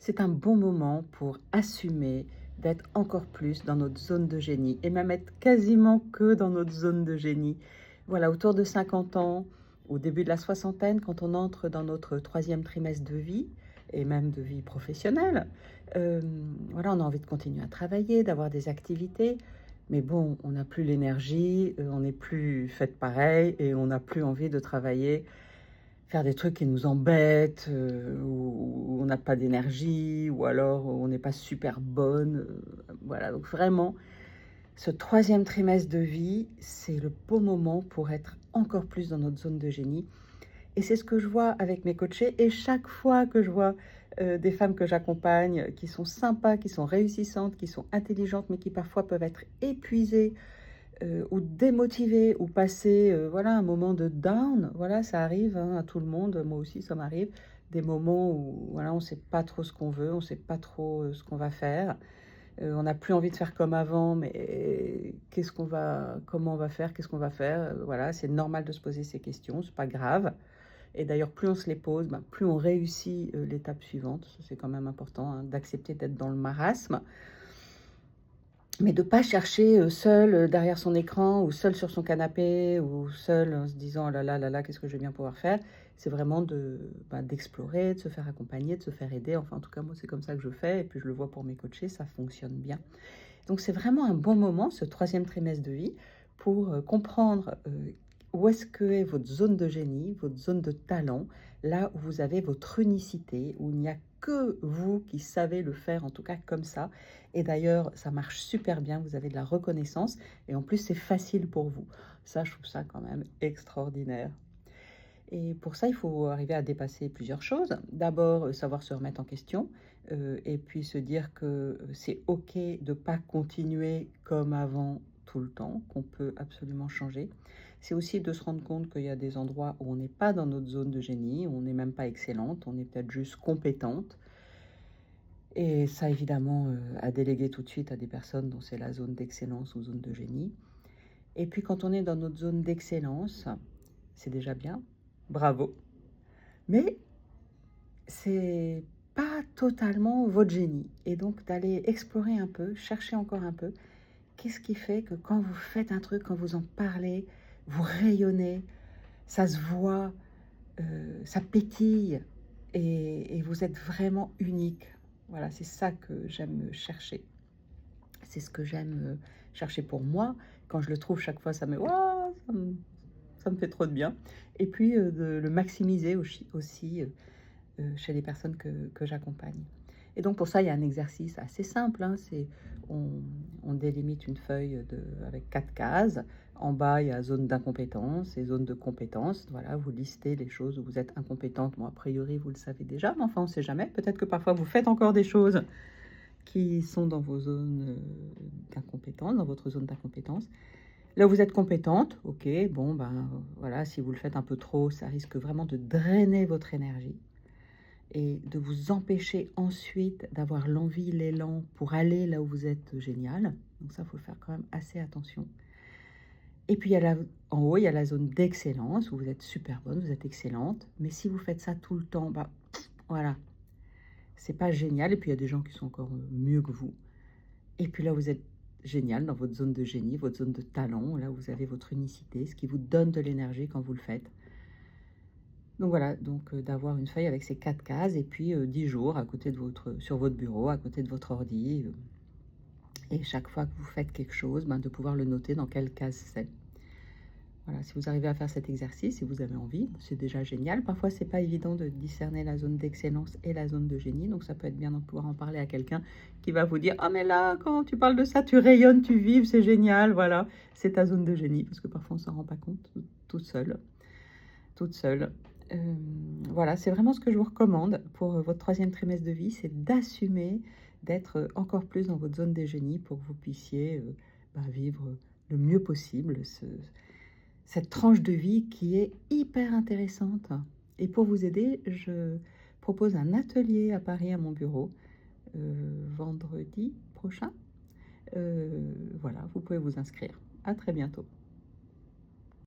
c'est un bon moment pour assumer d'être encore plus dans notre zone de génie et même être quasiment que dans notre zone de génie. Voilà, autour de 50 ans, au début de la soixantaine, quand on entre dans notre troisième trimestre de vie et même de vie professionnelle, voilà, on a envie de continuer à travailler, d'avoir des activités. Mais bon, on n'a plus l'énergie, on n'est plus fait pareil et on n'a plus envie de travailler, faire des trucs qui nous embêtent, où on n'a pas d'énergie, ou alors on n'est pas super bonne. Voilà, donc vraiment, ce troisième trimestre de vie, c'est le beau moment pour être encore plus dans notre zone de génie. Et c'est ce que je vois avec mes coachés. Et chaque fois que je vois des femmes que j'accompagne qui sont sympas, qui sont réussissantes, qui sont intelligentes, mais qui parfois peuvent être épuisées, ou démotiver, ou passer voilà, un moment de down. Voilà, ça arrive hein, à tout le monde, moi aussi ça m'arrive, des moments où voilà, on ne sait pas trop ce qu'on veut, on ne sait pas trop ce qu'on va faire. On n'a plus envie de faire comme avant, mais comment on va faire, qu'est-ce qu'on va faire. Voilà, c'est normal de se poser ces questions, c'est pas grave. Et d'ailleurs, plus on se les pose, ben, plus on réussit l'étape suivante. C'est quand même important hein, d'accepter d'être dans le marasme, mais de ne pas chercher seul derrière son écran ou seul sur son canapé ou seul en se disant oh là là, qu'est-ce que je vais bien pouvoir faire. C'est vraiment d'explorer, de se faire accompagner, de se faire aider. Enfin, en tout cas, moi, c'est comme ça que je fais. Et puis, je le vois pour mes coachés, ça fonctionne bien. Donc, c'est vraiment un bon moment, ce troisième trimestre de vie, pour comprendre où est-ce que est votre zone de génie, votre zone de talent, là où vous avez votre unicité, où il n'y a que vous qui savez le faire, en tout cas comme ça. Et d'ailleurs, ça marche super bien, vous avez de la reconnaissance, et en plus, c'est facile pour vous. Ça, je trouve ça quand même extraordinaire. Et pour ça, il faut arriver à dépasser plusieurs choses. D'abord, savoir se remettre en question, et puis se dire que c'est OK de ne pas continuer comme avant tout le temps, qu'on peut absolument changer. C'est aussi de se rendre compte qu'il y a des endroits où on n'est pas dans notre zone de génie, où on n'est même pas excellente, on est peut-être juste compétente. Et ça, évidemment, à déléguer tout de suite à des personnes dont c'est la zone d'excellence ou zone de génie. Et puis, quand on est dans notre zone d'excellence, c'est déjà bien, bravo. Mais c'est pas totalement votre génie. Et donc d'aller explorer un peu, chercher encore un peu, qu'est-ce qui fait que quand vous faites un truc, quand vous en parlez, vous rayonnez, ça se voit, ça pétille, et vous êtes vraiment unique. Voilà, c'est ça que j'aime chercher. C'est ce que j'aime chercher pour moi. Quand je le trouve, chaque fois, Ouah, ça me fait trop de bien. Et puis de le maximiser aussi chez les personnes que j'accompagne. Et donc pour ça, il y a un exercice assez simple. Hein, on délimite une feuille avec 4 cases. En bas, il y a zone d'incompétence et zone de compétence. Voilà, vous listez les choses où vous êtes incompétente. Bon, a priori, vous le savez déjà, mais enfin, on ne sait jamais. Peut-être que parfois, vous faites encore des choses qui sont dans vos zones d'incompétence, dans votre zone d'incompétence. Là où vous êtes compétente, ok, bon, ben voilà, si vous le faites un peu trop, ça risque vraiment de drainer votre énergie et de vous empêcher ensuite d'avoir l'envie, l'élan pour aller là où vous êtes génial. Donc ça, il faut faire quand même assez attention. Et puis, en haut, il y a la zone d'excellence où vous êtes super bonne, vous êtes excellente. Mais si vous faites ça tout le temps, bah, voilà, c'est pas génial. Et puis, il y a des gens qui sont encore mieux que vous. Et puis là, vous êtes génial dans votre zone de génie, votre zone de talent, là où vous avez votre unicité, ce qui vous donne de l'énergie quand vous le faites. Donc voilà, d'avoir une feuille avec ces 4 cases et puis 10 jours à côté sur votre bureau, à côté de votre ordi. Et chaque fois que vous faites quelque chose, de pouvoir le noter dans quelle case c'est. Voilà, si vous arrivez à faire cet exercice, si vous avez envie, c'est déjà génial. Parfois, c'est pas évident de discerner la zone d'excellence et la zone de génie. Donc ça peut être bien de pouvoir en parler à quelqu'un qui va vous dire « Ah mais là, quand tu parles de ça, tu rayonnes, tu vives, c'est génial. » Voilà, c'est ta zone de génie. Parce que parfois, on s'en rend pas compte toute seule. Voilà, c'est vraiment ce que je vous recommande pour votre troisième trimestre de vie, c'est d'assumer d'être encore plus dans votre zone des génies pour que vous puissiez vivre le mieux possible cette tranche de vie qui est hyper intéressante. Et pour vous aider, je propose un atelier à Paris à mon bureau vendredi prochain. Voilà, vous pouvez vous inscrire. À très bientôt.